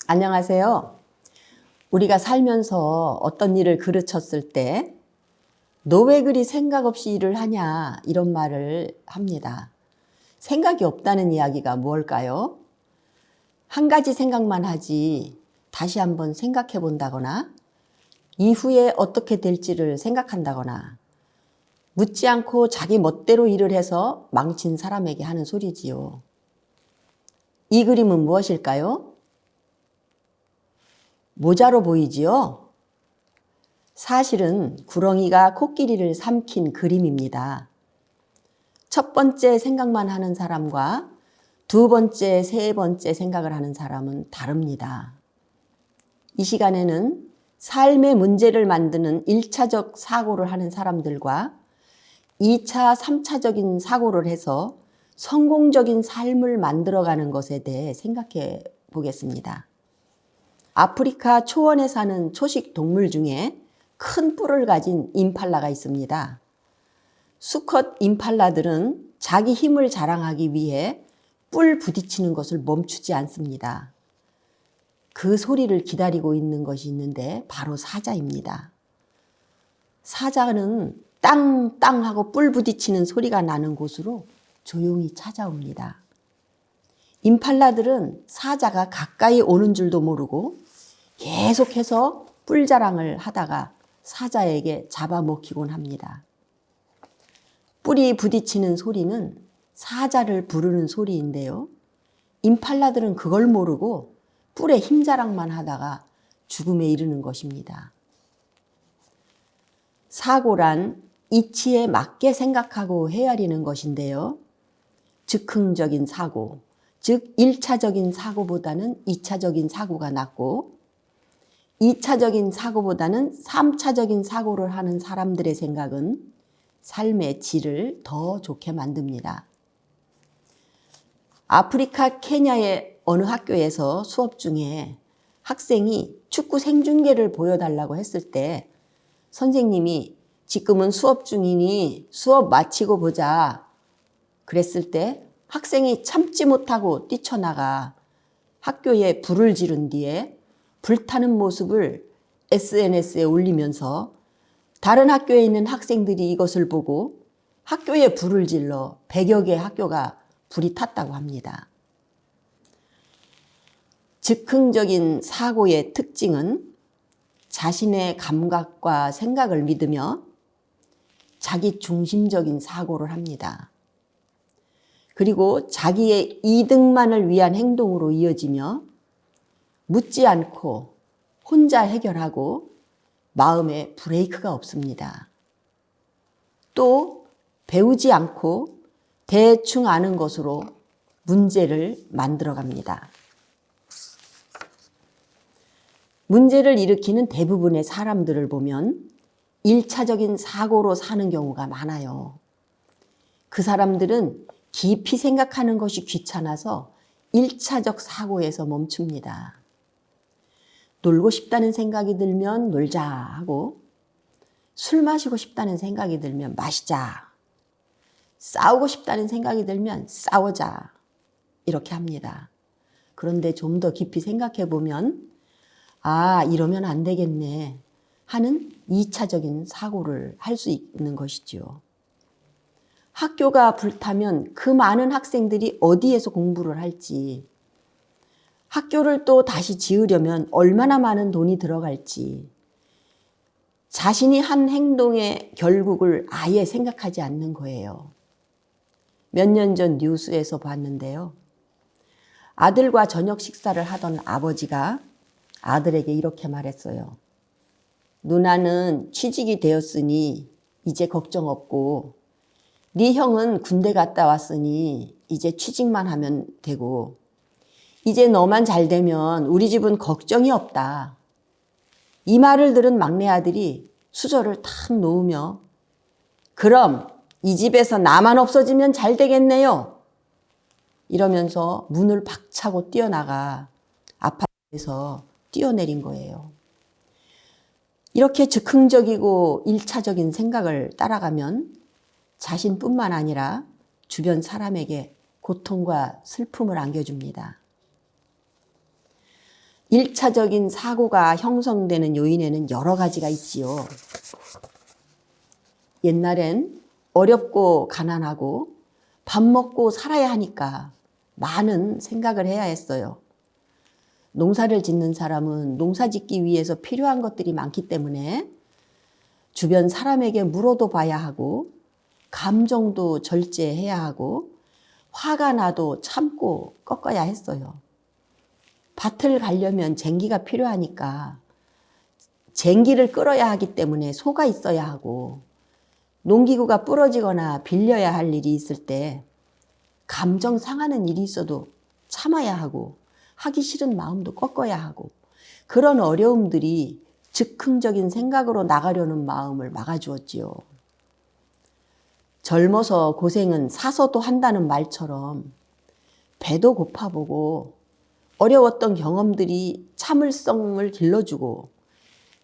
안녕하세요. 우리가 살면서 어떤 일을 그르쳤을 때 너 왜 그리 생각 없이 일을 하냐 이런 말을 합니다. 생각이 없다는 이야기가 뭘까요? 한 가지 생각만 하지 다시 한번 생각해 본다거나 이후에 어떻게 될지를 생각한다거나 묻지 않고 자기 멋대로 일을 해서 망친 사람에게 하는 소리지요. 이 그림은 무엇일까요? 모자로 보이지요? 사실은 구렁이가 코끼리를 삼킨 그림입니다. 첫 번째 생각만 하는 사람과 두 번째, 세 번째 생각을 하는 사람은 다릅니다. 이 시간에는 삶의 문제를 만드는 1차적 사고를 하는 사람들과 2차, 3차적인 사고를 해서 성공적인 삶을 만들어가는 것에 대해 생각해 보겠습니다. 아프리카 초원에 사는 초식 동물 중에 큰 뿔을 가진 임팔라가 있습니다. 수컷 임팔라들은 자기 힘을 자랑하기 위해 뿔 부딪히는 것을 멈추지 않습니다. 그 소리를 기다리고 있는 것이 있는데 바로 사자입니다. 사자는 땅땅 하고 뿔 부딪히는 소리가 나는 곳으로 조용히 찾아옵니다. 임팔라들은 사자가 가까이 오는 줄도 모르고 계속해서 뿔자랑을 하다가 사자에게 잡아먹히곤 합니다. 뿔이 부딪히는 소리는 사자를 부르는 소리인데요. 임팔라들은 그걸 모르고 뿔에 힘자랑만 하다가 죽음에 이르는 것입니다. 사고란 이치에 맞게 생각하고 헤아리는 것인데요. 즉흥적인 사고, 즉 1차적인 사고보다는 2차적인 사고가 낫고 2차적인 사고보다는 3차적인 사고를 하는 사람들의 생각은 삶의 질을 더 좋게 만듭니다. 아프리카 케냐의 어느 학교에서 수업 중에 학생이 축구 생중계를 보여달라고 했을 때 선생님이 지금은 수업 중이니 수업 마치고 보자 그랬을 때 학생이 참지 못하고 뛰쳐나가 학교에 불을 지른 뒤에 불타는 모습을 SNS에 올리면서 다른 학교에 있는 학생들이 이것을 보고 학교에 불을 질러 100여 개의 학교가 불이 탔다고 합니다. 즉흥적인 사고의 특징은 자신의 감각과 생각을 믿으며 자기 중심적인 사고를 합니다. 그리고 자기의 이득만을 위한 행동으로 이어지며 묻지 않고 혼자 해결하고 마음에 브레이크가 없습니다. 또 배우지 않고 대충 아는 것으로 문제를 만들어갑니다. 문제를 일으키는 대부분의 사람들을 보면 1차적인 사고로 사는 경우가 많아요. 그 사람들은 깊이 생각하는 것이 귀찮아서 1차적 사고에서 멈춥니다. 놀고 싶다는 생각이 들면 놀자 하고 술 마시고 싶다는 생각이 들면 마시자, 싸우고 싶다는 생각이 들면 싸우자 이렇게 합니다. 그런데 좀 더 깊이 생각해 보면 아, 이러면 안 되겠네 하는 2차적인 사고를 할 수 있는 것이죠. 학교가 불타면 그 많은 학생들이 어디에서 공부를 할지, 학교를 또 다시 지으려면 얼마나 많은 돈이 들어갈지, 자신이 한 행동의 결국을 아예 생각하지 않는 거예요. 몇 년 전 뉴스에서 봤는데요. 아들과 저녁 식사를 하던 아버지가 아들에게 이렇게 말했어요. 누나는 취직이 되었으니 이제 걱정 없고 네 형은 군대 갔다 왔으니 이제 취직만 하면 되고 이제 너만 잘 되면 우리 집은 걱정이 없다. 이 말을 들은 막내 아들이 수저를 탁 놓으며 그럼 이 집에서 나만 없어지면 잘 되겠네요. 이러면서 문을 박차고 뛰어나가 아파트에서 뛰어내린 거예요. 이렇게 즉흥적이고 1차적인 생각을 따라가면 자신뿐만 아니라 주변 사람에게 고통과 슬픔을 안겨줍니다. 1차적인 사고가 형성되는 요인에는 여러 가지가 있지요. 옛날엔 어렵고 가난하고 밥 먹고 살아야 하니까 많은 생각을 해야 했어요. 농사를 짓는 사람은 농사 짓기 위해서 필요한 것들이 많기 때문에 주변 사람에게 물어도 봐야 하고 감정도 절제해야 하고 화가 나도 참고 꺾어야 했어요. 밭을 가려면 쟁기가 필요하니까 쟁기를 끌어야 하기 때문에 소가 있어야 하고 농기구가 부러지거나 빌려야 할 일이 있을 때 감정 상하는 일이 있어도 참아야 하고 하기 싫은 마음도 꺾어야 하고 그런 어려움들이 즉흥적인 생각으로 나가려는 마음을 막아주었지요. 젊어서 고생은 사서도 한다는 말처럼 배도 고파보고 어려웠던 경험들이 참을성을 길러주고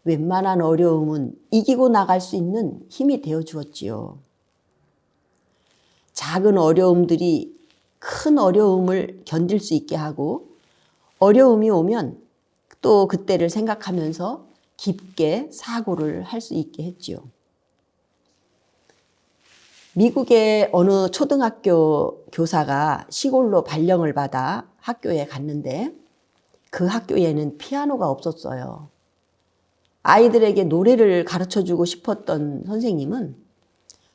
웬만한 어려움은 이기고 나갈 수 있는 힘이 되어주었지요. 작은 어려움들이 큰 어려움을 견딜 수 있게 하고 어려움이 오면 또 그때를 생각하면서 깊게 사고를 할 수 있게 했지요. 미국의 어느 초등학교 교사가 시골로 발령을 받아 학교에 갔는데 그 학교에는 피아노가 없었어요. 아이들에게 노래를 가르쳐주고 싶었던 선생님은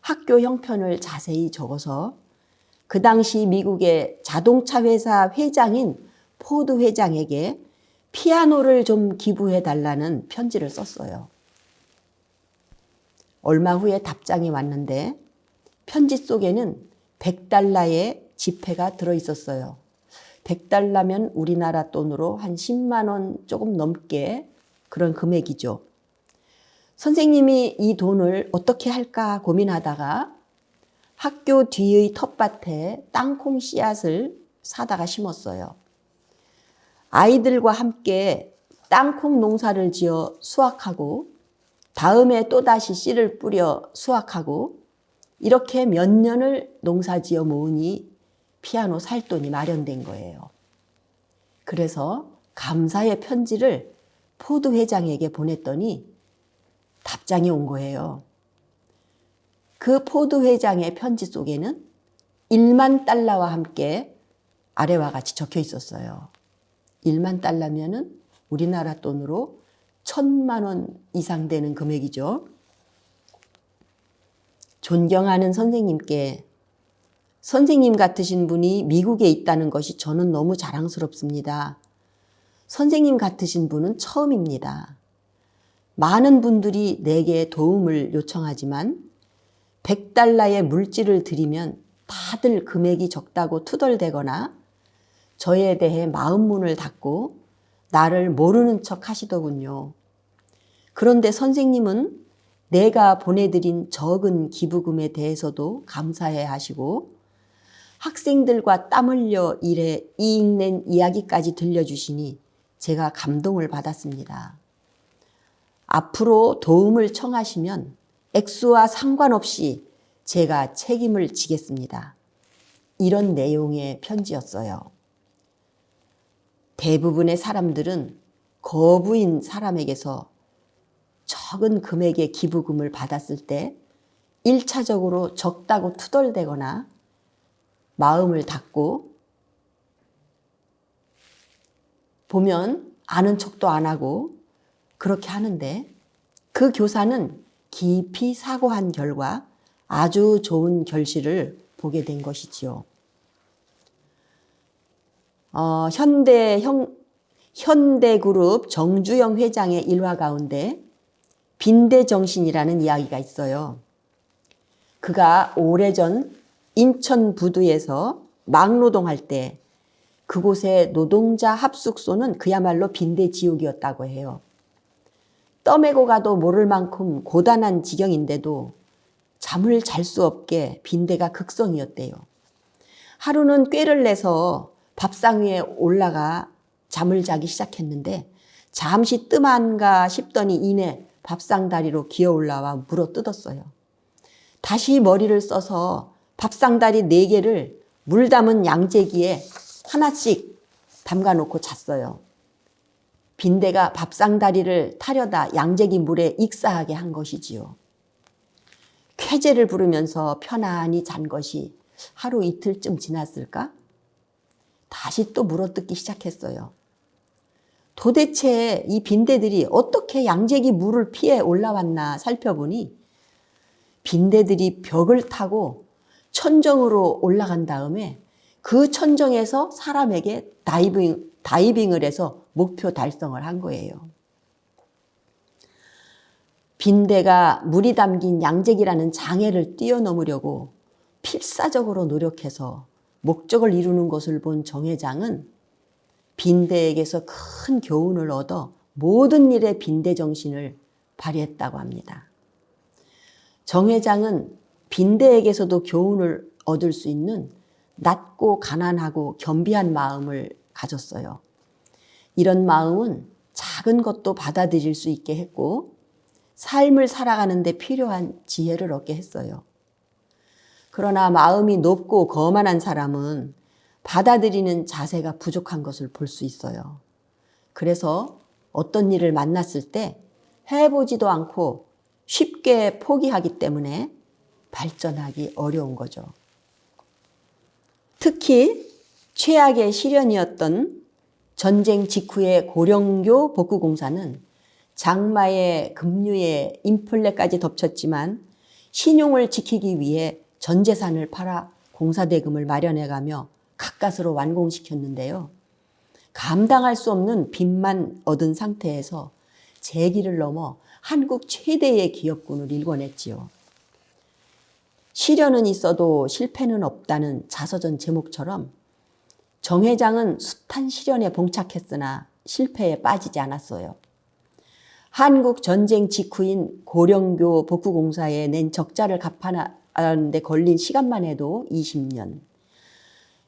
학교 형편을 자세히 적어서 그 당시 미국의 자동차 회사 회장인 포드 회장에게 피아노를 좀 기부해달라는 편지를 썼어요. 얼마 후에 답장이 왔는데 편지 속에는 $100의 지폐가 들어있었어요. $100면 우리나라 돈으로 한 10만 원 조금 넘게 그런 금액이죠. 선생님이 이 돈을 어떻게 할까 고민하다가 학교 뒤의 텃밭에 땅콩 씨앗을 사다가 심었어요. 아이들과 함께 땅콩 농사를 지어 수확하고 다음에 또다시 씨를 뿌려 수확하고 이렇게 몇 년을 농사지어 모으니 피아노 살 돈이 마련된 거예요. 그래서 감사의 편지를 포드 회장에게 보냈더니 답장이 온 거예요. 그 포드 회장의 편지 속에는 $10,000와 함께 아래와 같이 적혀 있었어요. $10,000면은 우리나라 돈으로 1,000만 원 이상 되는 금액이죠. 존경하는 선생님께 선생님 같으신 분이 미국에 있다는 것이 저는 너무 자랑스럽습니다. 선생님 같으신 분은 처음입니다. 많은 분들이 내게 도움을 요청하지만 $100의 물질을 드리면 다들 금액이 적다고 투덜대거나 저에 대해 마음문을 닫고 나를 모르는 척 하시더군요. 그런데 선생님은 내가 보내드린 적은 기부금에 대해서도 감사해 하시고 학생들과 땀 흘려 일해 이익 낸 이야기까지 들려주시니 제가 감동을 받았습니다. 앞으로 도움을 청하시면 액수와 상관없이 제가 책임을 지겠습니다. 이런 내용의 편지였어요. 대부분의 사람들은 거부인 사람에게서 적은 금액의 기부금을 받았을 때 1차적으로 적다고 투덜대거나 마음을 닫고 보면 아는 척도 안 하고 그렇게 하는데 그 교사는 깊이 사고한 결과 아주 좋은 결실을 보게 된 것이지요. 현대그룹 정주영 회장의 일화 가운데 빈대정신이라는 이야기가 있어요. 그가 오래전 인천 부두에서 막노동할 때 그곳의 노동자 합숙소는 그야말로 빈대지옥이었다고 해요. 떠매고 가도 모를 만큼 고단한 지경인데도 잠을 잘 수 없게 빈대가 극성이었대요. 하루는 꾀를 내서 밥상 위에 올라가 잠을 자기 시작했는데 잠시 뜸한가 싶더니 이내 밥상 다리로 기어 올라와 물어 뜯었어요. 다시 머리를 써서 밥상 다리 4개를 물 담은 양재기에 하나씩 담가 놓고 잤어요. 빈대가 밥상다리를 타려다 양재기 물에 익사하게 한 것이지요. 쾌재를 부르면서 편안히 잔 것이 하루 이틀쯤 지났을까? 다시 또 물어뜯기 시작했어요. 도대체 이 빈대들이 어떻게 양재기 물을 피해 올라왔나 살펴보니 빈대들이 벽을 타고 천정으로 올라간 다음에 그 천정에서 사람에게 다이빙을 해서 목표 달성을 한 거예요. 빈대가 물이 담긴 양재기라는 장애를 뛰어넘으려고 필사적으로 노력해서 목적을 이루는 것을 본 정 회장은 빈대에게서 큰 교훈을 얻어 모든 일에 빈대 정신을 발휘했다고 합니다. 정 회장은 빈대에게서도 교훈을 얻을 수 있는 낮고 가난하고 겸비한 마음을 가졌어요. 이런 마음은 작은 것도 받아들일 수 있게 했고 삶을 살아가는 데 필요한 지혜를 얻게 했어요. 그러나 마음이 높고 거만한 사람은 받아들이는 자세가 부족한 것을 볼 수 있어요. 그래서 어떤 일을 만났을 때 해보지도 않고 쉽게 포기하기 때문에 발전하기 어려운 거죠. 특히 최악의 시련이었던 전쟁 직후의 고령교 복구공사는 장마에 급류에 인플레까지 덮쳤지만 신용을 지키기 위해 전 재산을 팔아 공사대금을 마련해가며 가까스로 완공시켰는데요. 감당할 수 없는 빚만 얻은 상태에서 재기를 넘어 한국 최대의 기업군을 일궈냈지요. 시련은 있어도 실패는 없다는 자서전 제목처럼 정 회장은 숱한 시련에 봉착했으나 실패에 빠지지 않았어요. 한국 전쟁 직후인 고령교 복구공사에 낸 적자를 갚아나가는 데 걸린 시간만 해도 20년.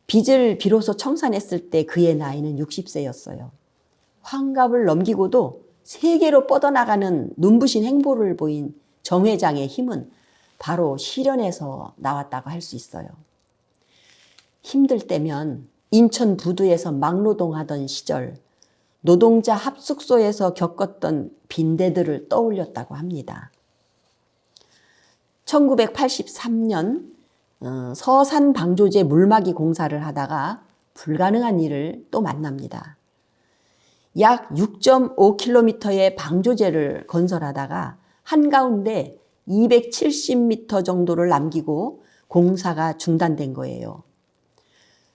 빚을 비로소 청산했을 때 그의 나이는 60세였어요. 환갑을 넘기고도 세계로 뻗어나가는 눈부신 행보를 보인 정 회장의 힘은 바로 시련에서 나왔다고 할 수 있어요. 힘들 때면 인천 부두에서 막노동하던 시절 노동자 합숙소에서 겪었던 빈대들을 떠올렸다고 합니다. 1983년 서산 방조제 물막이 공사를 하다가 불가능한 일을 또 만납니다. 약 6.5km의 방조제를 건설하다가 한가운데 270m 정도를 남기고 공사가 중단된 거예요.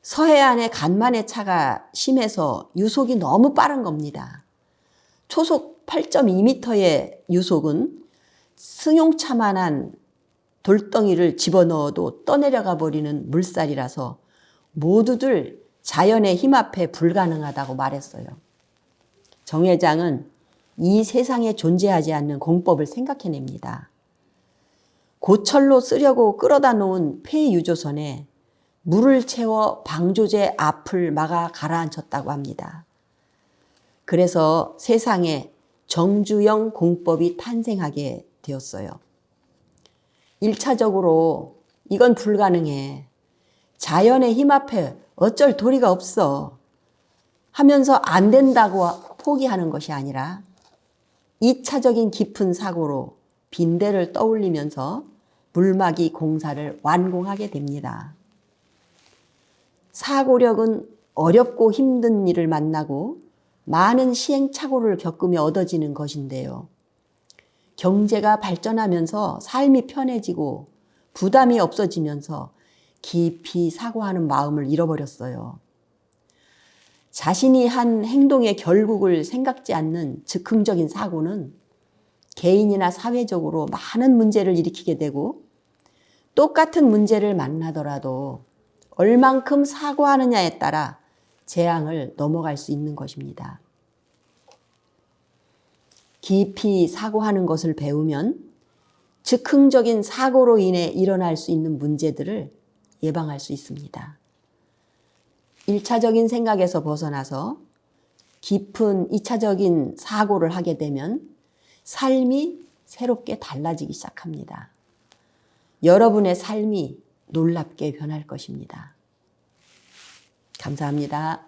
서해안의 간만의 차가 심해서 유속이 너무 빠른 겁니다. 초속 8.2m의 유속은 승용차만한 돌덩이를 집어넣어도 떠내려가 버리는 물살이라서 모두들 자연의 힘 앞에 불가능하다고 말했어요. 정 회장은 이 세상에 존재하지 않는 공법을 생각해냅니다. 고철로 쓰려고 끌어다 놓은 폐유조선에 물을 채워 방조제 앞을 막아 가라앉혔다고 합니다. 그래서 세상에 정주영 공법이 탄생하게 되었어요. 1차적으로 이건 불가능해. 자연의 힘 앞에 어쩔 도리가 없어. 하면서 안 된다고 포기하는 것이 아니라 2차적인 깊은 사고로 빈대를 떠올리면서 물막이 공사를 완공하게 됩니다. 사고력은 어렵고 힘든 일을 만나고 많은 시행착오를 겪으며 얻어지는 것인데요. 경제가 발전하면서 삶이 편해지고 부담이 없어지면서 깊이 사고하는 마음을 잃어버렸어요. 자신이 한 행동의 결국을 생각지 않는 즉흥적인 사고는 개인이나 사회적으로 많은 문제를 일으키게 되고 똑같은 문제를 만나더라도 얼만큼 사고하느냐에 따라 재앙을 넘어갈 수 있는 것입니다. 깊이 사고하는 것을 배우면 즉흥적인 사고로 인해 일어날 수 있는 문제들을 예방할 수 있습니다. 1차적인 생각에서 벗어나서 깊은 2차적인 사고를 하게 되면 삶이 새롭게 달라지기 시작합니다. 여러분의 삶이 놀랍게 변할 것입니다. 감사합니다.